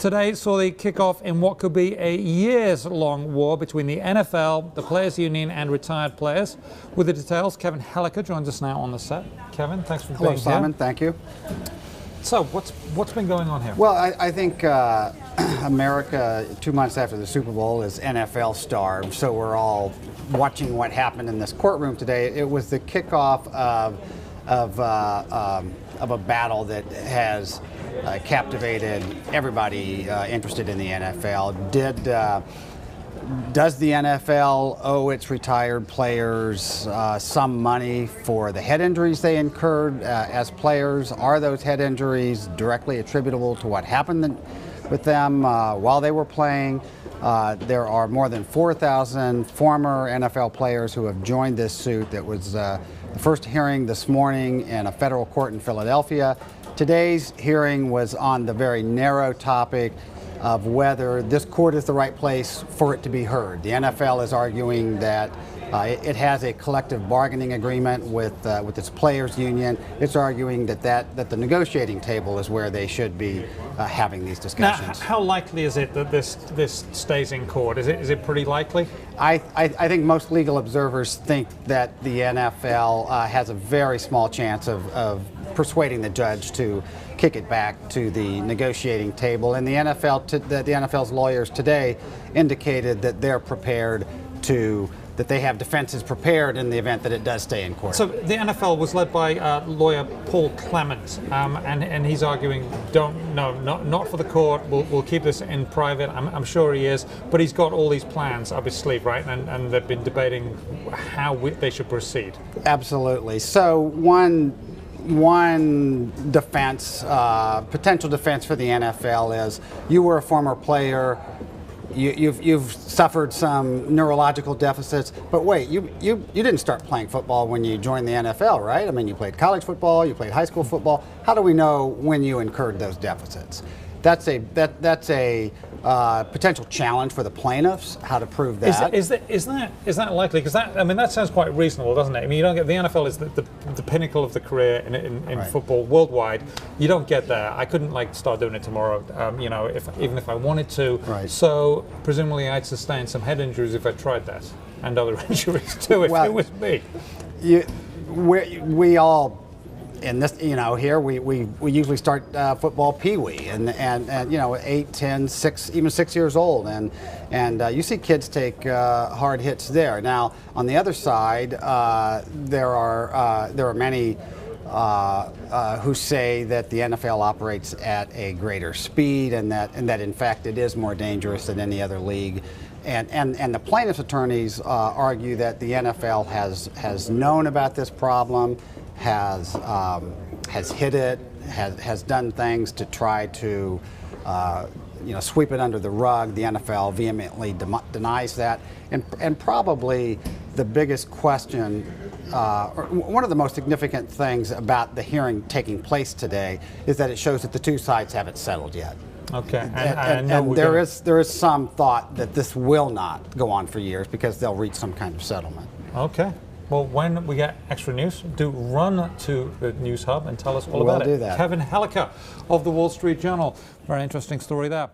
Today saw the kickoff in what could be a years-long war between the NFL, the Players Union, and retired players. With the details, Kevin Helliker joins us now on the set. Kevin, thanks for being here. Hello, Simon. Thank you. So, what's been going on here? Well, I think America, 2 months after the Super Bowl, is NFL starved. So we're all watching what happened in this courtroom today. It was the kickoff of a battle that has captivated everybody interested in the NFL. Does the NFL owe its retired players some money for the head injuries they incurred as players? Are those head injuries directly attributable to what happened with them while they were playing? There are more than 4,000 former NFL players who have joined this suit. That was the first hearing this morning in a federal court in Philadelphia. Today's hearing was on the very narrow topic of whether this court is the right place for it to be heard. The NFL is arguing that it has a collective bargaining agreement with its players union. It's arguing that the negotiating table is where they should be having these discussions. Now, how likely is it that this stays in court? Is it pretty likely? I think most legal observers think that the NFL has a very small chance of persuading the judge to kick it back to the negotiating table. And the NFL's lawyers today indicated that they're prepared that they have defenses prepared in the event that it does stay in court. So the NFL was led by lawyer Paul Clement, and he's arguing, not for the court. We'll keep this in private. I'm sure he is, but he's got all these plans up his sleeve, right? And they've been debating how they should proceed. Absolutely. So one defense, potential defense for the NFL is you were a former player. You've suffered some neurological deficits, but wait, you didn't start playing football when you joined the NFL, right? I mean, you played college football, you played high school football. How do we know when you incurred those deficits? That's a potential challenge for the plaintiffs. How to prove that? Is that likely? Because that sounds quite reasonable, doesn't it? I mean, you don't get the NFL is the pinnacle of the career in right. Football worldwide. You don't get there. I couldn't start doing it tomorrow. Even if I wanted to. Right. So presumably I'd sustain some head injuries if I tried that, and other injuries too if it was me. We all. In this, here we usually start football peewee and 8, 10, 6, even 6 years old, and you see kids take hard hits there. Now on the other side, there are many who say that the NFL operates at a greater speed and that in fact it is more dangerous than any other league. And the plaintiffs' attorneys argue that the NFL has known about this problem, has hid it, has done things to try to sweep it under the rug. The NFL vehemently denies that, and probably the biggest question, or one of the most significant things about the hearing taking place today, is that it shows that the two sides haven't settled yet. Okay, and there is some thought that this will not go on for years because they'll reach some kind of settlement. Okay. Well, when we get extra news, do run to the News Hub and tell us all about it. We'll do that. Kevin Helliker of the Wall Street Journal. Very interesting story there.